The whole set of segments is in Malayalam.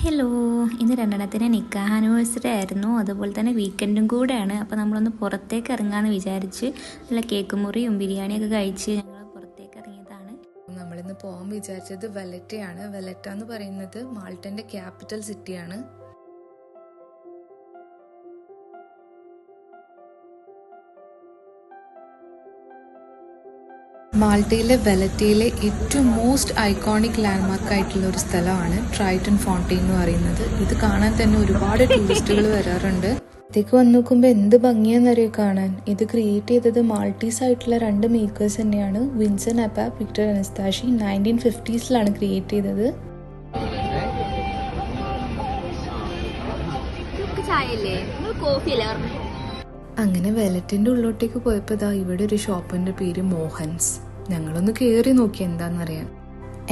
ഹലോ, ഇന്ന് രണ്ടെണ്ണത്തിന് നിക്കാഹ് ആനിവേഴ്സറി ആയിരുന്നു. അതുപോലെ തന്നെ വീക്കെൻഡും കൂടെയാണ്. അപ്പോൾ നമ്മളൊന്ന് പുറത്തേക്ക് ഇറങ്ങാമെന്ന് വിചാരിച്ച് നല്ല കേക്ക് മുറിയും ബിരിയാണിയൊക്കെ കഴിച്ച് ഞങ്ങൾ പുറത്തേക്ക് ഇറങ്ങിയതാണ്. നമ്മളിന്ന് പോകാൻ വിചാരിച്ചത് വെലറ്റയാണ്. വെലറ്റ എന്ന് പറയുന്നത് മാൾട്ടൻ്റെ ക്യാപിറ്റൽ സിറ്റിയാണ്. മാൾട്ടയിലെ വെലറ്റയിലെ ഏറ്റവും മോസ്റ്റ് ഐക്കോണിക് ലാൻഡ്മാർക്ക് ആയിട്ടുള്ള ഒരു സ്ഥലമാണ് ട്രൈറ്റൺ ഫൗണ്ടെയിൻ എന്ന് പറയുന്നത്. ഇത് കാണാൻ തന്നെ ഒരുപാട് ടൂറിസ്റ്റുകൾ വരാറുണ്ട്. ഇതേക്ക് വന്ന് നോക്കുമ്പോൾ എന്ത് ഭംഗിയാണെന്നറിയോ കാണാൻ. ഇത് ക്രിയേറ്റ് ചെയ്തത് മാൾട്ടീസ് ആയിട്ടുള്ള 2 മേക്കേഴ്സ് തന്നെയാണ്. വിൻസെന്റ് അപ്പാപ്പ്, വിക്ടർ അനസ്താഷി 1950s ക്രിയേറ്റ് ചെയ്തത്. അങ്ങനെ വെലറ്റിന്റെ ഉള്ളോട്ടേക്ക് പോയപ്പോ ഇവിടെ ഒരു ഷോപ്പിന്റെ പേര് മോഹൻസ്. ഞങ്ങളൊന്ന് കേറി നോക്കി എന്താന്നറിയാൻ.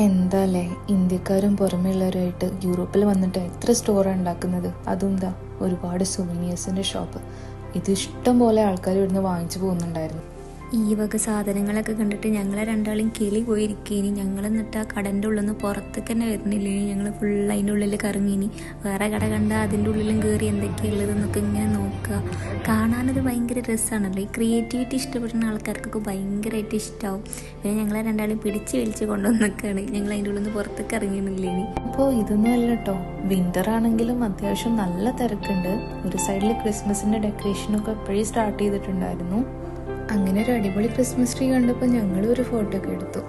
എന്താല്ലേ, ഇന്ത്യക്കാരും പുറമെയുള്ളവരുമായിട്ട് യൂറോപ്പിൽ വന്നിട്ട് എത്ര സ്റ്റോറാണ് ഉണ്ടാക്കുന്നത്. അതും ഒരുപാട് സുവനീഴ്സിന്റെ ഷോപ്പ്. ഇത് ഇഷ്ടം പോലെ ആൾക്കാർ ഇവിടുന്ന് വാങ്ങിച്ചു പോകുന്നുണ്ടായിരുന്നു. ഈ വക സാധനങ്ങളൊക്കെ കണ്ടിട്ട് ഞങ്ങളെ രണ്ടാളും കിളി പോയിരിക്കേനി. ഞങ്ങൾ എന്നിട്ട് ആ കടൻ്റെ ഉള്ളിൽ നിന്ന് പുറത്തേക്ക് തന്നെ വരുന്നില്ലേ. ഞങ്ങൾ ഫുൾ അതിൻ്റെ ഉള്ളിൽ കറങ്ങിനി. വേറെ കട കണ്ടാൽ അതിൻ്റെ ഉള്ളിലും കയറി എന്തൊക്കെയുള്ളതെന്നൊക്കെ ഇങ്ങനെ നോക്കുക. കാണാനത് ഭയങ്കര രസമാണല്ലോ. ഈ ക്രിയേറ്റിവിറ്റി ഇഷ്ടപ്പെടുന്ന ആൾക്കാർക്കൊക്കെ ഭയങ്കരമായിട്ട് ഇഷ്ടമാവും. പിന്നെ ഞങ്ങളെ രണ്ടാളും പിടിച്ച് വലിച്ച് കൊണ്ടുവന്നൊക്കെയാണ്. ഞങ്ങൾ അതിൻ്റെ ഉള്ളിൽ നിന്ന് പുറത്തേക്ക് ഇറങ്ങിയിട്ടില്ലേനി. അപ്പോൾ ഇതൊന്നും അല്ല കേട്ടോ, വിന്റർ ആണെങ്കിലും അത്യാവശ്യം നല്ല തിരക്കുണ്ട്. ഒരു സൈഡിൽ ക്രിസ്മസിന്റെ ഡെക്കറേഷനൊക്കെ എപ്പോഴും സ്റ്റാർട്ട് ചെയ്തിട്ടുണ്ടായിരുന്നു. അങ്ങനെ ഒരു അടിപൊളി ക്രിസ്മസ് ട്രീ കണ്ടപ്പോൾ ഞങ്ങൾ ഒരു ഫോട്ടോ ഒക്കെ എടുത്തു.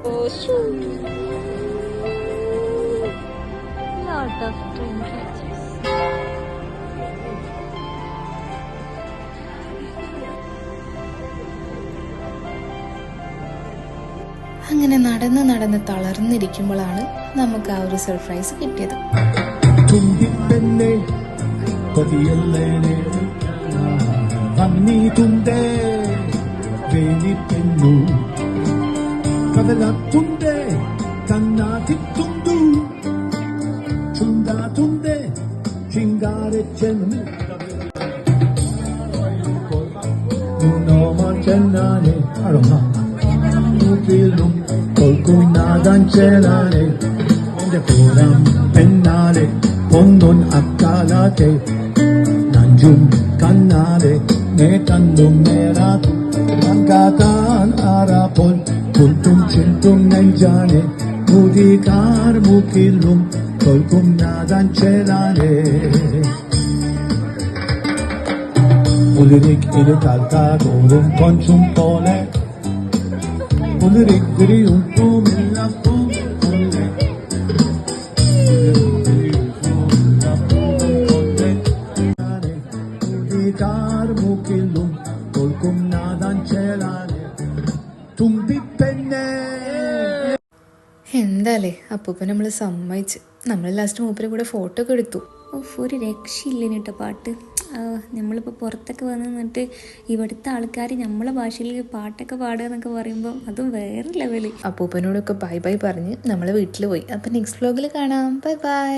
അങ്ങനെ നടന്ന് തളർന്നിരിക്കുമ്പോഴാണ് നമുക്ക് ആ ഒരു സർപ്രൈസ് കിട്ടിയത്. Venipenu Kavelatunde Kannatitundu Chundatunde Chingare Chenu Nunoma Chenane Aroma Nupilum Kolkunadan Chenane Onde Puram Pennale Pondon Akkalate Nanjum Kannale Netandum Meratu Angkatan arapon Kuntum cintum nenjane Mudikar mukilum Kolkum nadan celane Ulirik ili talta Dorum konçum pole Ulirik diri untum illapum Mudikar mukilum Kolkum nadan celane തുമ്പിപ്പെണ്ണേ. എന്താലേ, അപ്പൂപ്പ നമ്മള് സമ്മതിച്ച്. നമ്മൾ ലാസ്റ്റ് മൂപ്പരെ കൂടെ ഫോട്ടോ ഒക്കെ എടുത്തു. ഒരു രക്ഷയില്ല കേട്ടോ പാട്ട്. നമ്മളിപ്പോൾ പുറത്തൊക്കെ വന്ന് നിന്നിട്ട് ഇവിടുത്തെ ആൾക്കാർ നമ്മളെ ഭാഷയിൽ പാട്ടൊക്കെ പാടുക എന്നൊക്കെ പറയുമ്പോൾ അതും വേറെ ലെവല്. അപ്പൂപ്പനോടൊക്കെ ബൈ ബൈ പറഞ്ഞ് നമ്മളെ വീട്ടിൽ പോയി. അപ്പം നെക്സ്റ്റ് വ്ലോഗിൽ കാണാം. Bye bye.